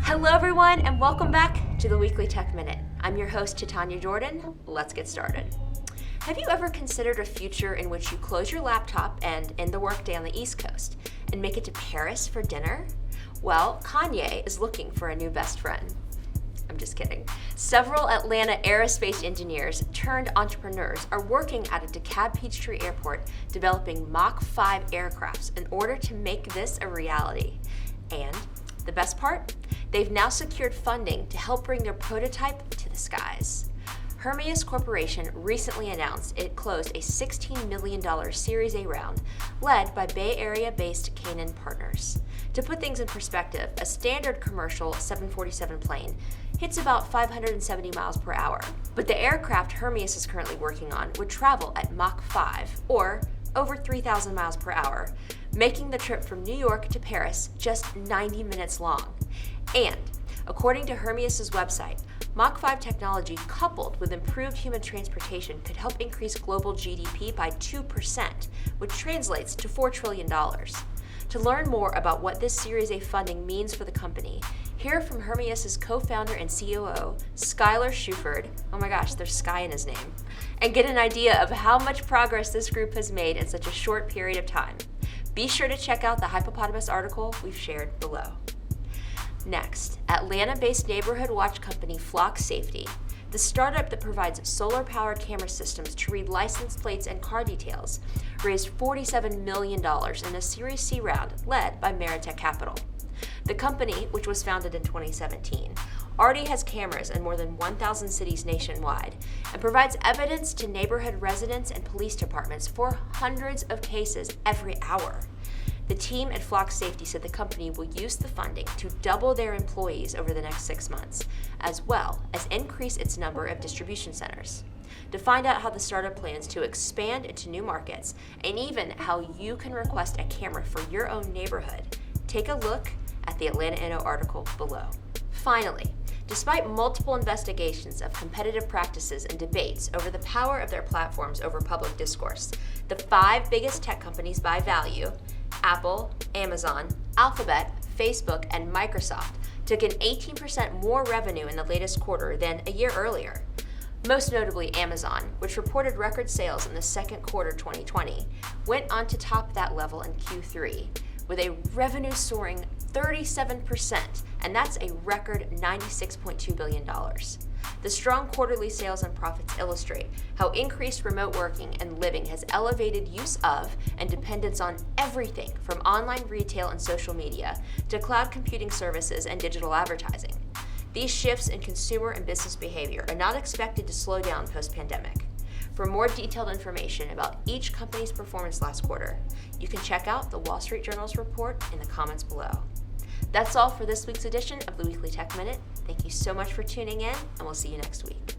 Hello everyone and welcome back to the Weekly Tech Minute. I'm your host, Titania Jordan. Let's get started. Have you ever considered a future in which you close your laptop and end the workday on the East Coast and make it to Paris for dinner? Well, Kanye is looking for a new best friend. I'm just kidding. Several Atlanta aerospace engineers turned entrepreneurs are working at a DeKalb Peachtree Airport developing Mach 5 aircrafts in order to make this a reality. And the best part? They've now secured funding to help bring their prototype to the skies. Hermeus Corporation recently announced it closed a $16 million Series A round led by Bay Area-based Canaan Partners. To put things in perspective, a standard commercial 747 plane hits about 570 miles per hour, but the aircraft Hermeus is currently working on would travel at Mach 5, or over 3,000 miles per hour, making the trip from New York to Paris just 90 minutes long. And, according to Hermeus' website, Mach 5 technology coupled with improved human transportation could help increase global GDP by 2%, which translates to $4 trillion. To learn more about what this Series A funding means for the company, hear from Hermeus' co-founder and COO, Skylar Shuford, oh my gosh, there's Sky in his name, and get an idea of how much progress this group has made in such a short period of time. Be sure to check out the Hippopotamus article we've shared below. Next, Atlanta-based neighborhood watch company Flock Safety, the startup that provides solar-powered camera systems to read license plates and car details, raised $47 million in a Series C round led by Meritech Capital. The company, which was founded in 2017, already has cameras in more than 1,000 cities nationwide and provides evidence to neighborhood residents and police departments for hundreds of cases every hour. The team at Flock Safety said the company will use the funding to double their employees over the next 6 months, as well as increase its number of distribution centers. To find out how the startup plans to expand into new markets and even how you can request a camera for your own neighborhood, take a look at the Atlanta Inno article below. Finally, despite multiple investigations of competitive practices and debates over the power of their platforms over public discourse, the 5 biggest tech companies by value, Apple, Amazon, Alphabet, Facebook, and Microsoft, took in 18% more revenue in the latest quarter than a year earlier. Most notably, Amazon, which reported record sales in the second quarter 2020, went on to top that level in Q3, with a revenue soaring 37%, and that's a record $96.2 billion. The strong quarterly sales and profits illustrate how increased remote working and living has elevated use of and dependence on everything from online retail and social media to cloud computing services and digital advertising. These shifts in consumer and business behavior are not expected to slow down post-pandemic. For more detailed information about each company's performance last quarter, you can check out the Wall Street Journal's report in the comments below. That's all for this week's edition of the Weekly Tech Minute. Thank you so much for tuning in, and we'll see you next week.